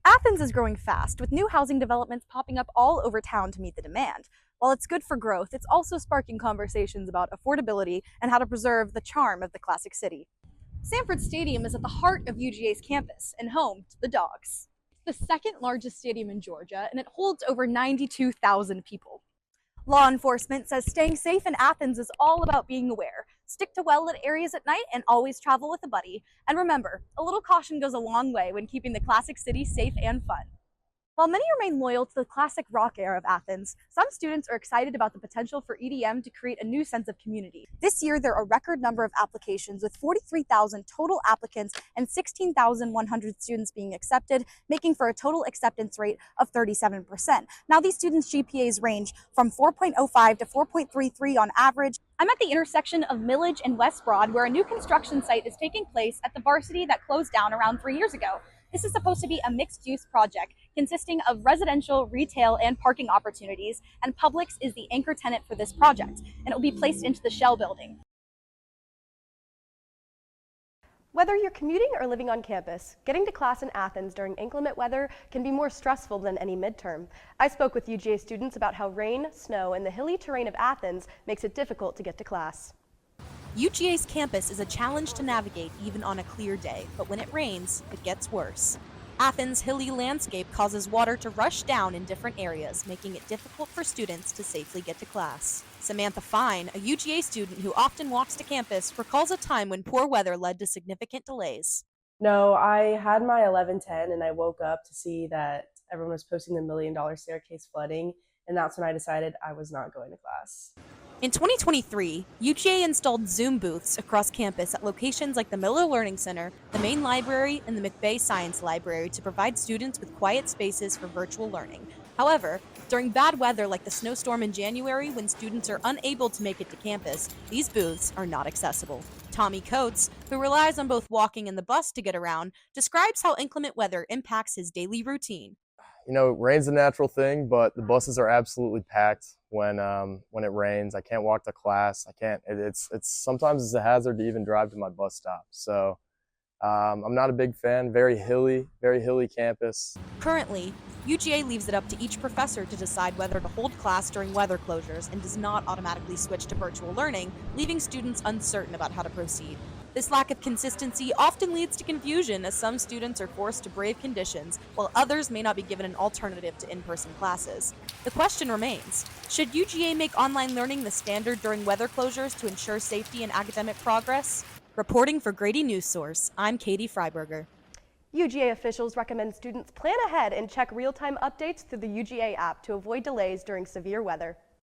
Athens is growing fast, with new housing developments popping up all over town to meet the demand. While it's good for growth, it's also sparking conversations about affordability and how to preserve the charm of the classic city. Sanford Stadium is at the heart of UGA's campus and home to the Dogs. It's the second largest stadium in Georgia, and it holds over 92,000 people. Law enforcement says staying safe in Athens is all about being aware. Stick to well lit areas at night and always travel with a buddy. And remember, a little caution goes a long way when keeping the classic city safe and fun. While many remain loyal to the classic rock era of Athens, some students are excited about the potential for EDM to create a new sense of community. This year, there are a record number of applications, with 43,000 total applicants and 16,100 students being accepted, making for a total acceptance rate of 37%. Now, these students' GPAs range from 4.05 to 4.33 on average. I'm at the intersection of Millage and West Broad, where a new construction site is taking place at the varsity that closed down around 3 years ago. This is supposed to be a mixed-use project consisting of residential, retail, and parking opportunities, and Publix is the anchor tenant for this project, and it will be placed into the shell building. Whether you're commuting or living on campus, getting to class in Athens during inclement weather can be more stressful than any midterm. I spoke with UGA students about how rain, snow, and the hilly terrain of Athens makes it difficult to get to class. UGA's campus is a challenge to navigate even on a clear day, but when it rains, it gets worse. Athens' hilly landscape causes water to rush down in different areas, making it difficult for students to safely get to class. Samantha Fine, a UGA student who often walks to campus, recalls a time when poor weather led to significant delays. No, I had my 11:10 and I woke up to see that everyone was posting the $1 million staircase flooding, and that's when I decided I was not going to class. In 2023, UGA installed Zoom booths across campus at locations like the Miller Learning Center, the main library, and the McVeigh Science Library to provide students with quiet spaces for virtual learning. However, during bad weather like the snowstorm in January, when students are unable to make it to campus, these booths are not accessible. Tommy Coates, who relies on both walking and the bus to get around, describes how inclement weather impacts his daily routine. You know, rain's a natural thing, but the buses are absolutely packed when it rains. I can't walk to class. I can't. It's sometimes it's a hazard to even drive to my bus stop. So I'm not a big fan. Very hilly campus. Currently, UGA leaves it up to each professor to decide whether to hold class during weather closures and does not automatically switch to virtual learning, leaving students uncertain about how to proceed. This lack of consistency often leads to confusion, as some students are forced to brave conditions, while others may not be given an alternative to in-person classes. The question remains, should UGA make online learning the standard during weather closures to ensure safety and academic progress? Reporting for Grady News Source, I'm Katie Fryburger. UGA officials recommend students plan ahead and check real-time updates through the UGA app to avoid delays during severe weather.